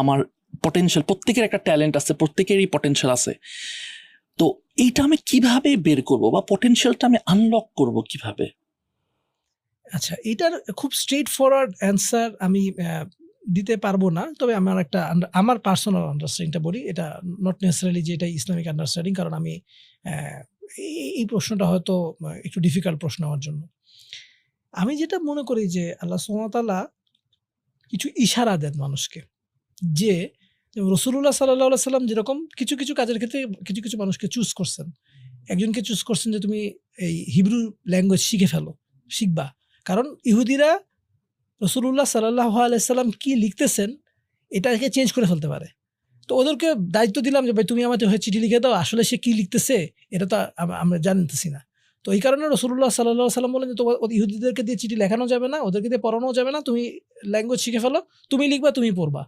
আমার পটেনশিয়াল, প্রত্যেকের একটা ট্যালেন্ট আছে, প্রত্যেকেরই পটেনশিয়াল আছে। তো এইটা আমি কিভাবে বের করব বা পটেনশিয়ালটা আমি আনলক করব কিভাবে? আচ্ছা, এটার খুব স্ট্রেইট ফরওয়ার্ড অ্যান্সার আমি দিতে পারবো না। তবে আমার একটা আমার পার্সোনাল আন্ডারস্ট্যান্ডিংটা বলি। এটা নট নেসেসারিলি যে এটা ইসলামিক আন্ডারস্ট্যান্ডিং, কারণ আমি এই প্রশ্নটা হয়তো একটু ডিফিকাল্ট প্রশ্ন আমার জন্য। আমি যেটা মনে করি যে আল্লাহ সুবহানাহু ওয়া তাআলা কিছু ইশারা দেন মানুষকে, যে রাসূলুল্লাহ সাল্লাল্লাহু আলাইহি সাল্লাম যেরকম কিছু, কিছু কাজের ক্ষেত্রে কিছু, কিছু মানুষকে চুজ করছেন। একজনকে চুজ করছেন যে তুমি এই হিব্রু ল্যাঙ্গুয়েজ শিখে ফেলো, শিখবা। কারণ ইহুদিরা রাসূলুল্লাহ সাল্লাল্লাহু আলাইহি সাল্লাম কি লিখতেছেন এটাকে চেঞ্জ করে ফেলতে পারে। তো ওদেরকে দায়িত্ব দিলাম যে ভাই তুমি আমাকে হয়ে চিঠি লিখে দাও। আসলে সে কি লিখতেছে এটা তো আমরা জানতেছি না। তো এই কারণে রাসূলুল্লাহ সাল্লাল্লাহু আলাইহি সাল্লাম বললেন যে তোমার ইহুদিদেরকে দিয়ে চিঠি লেখানো যাবে না, ওদেরকে দিয়ে পড়ানো যাবে না। তুমি ল্যাঙ্গুয়েজ শিখে ফেলো। তুমি লিখবা, তুমি পড়বা।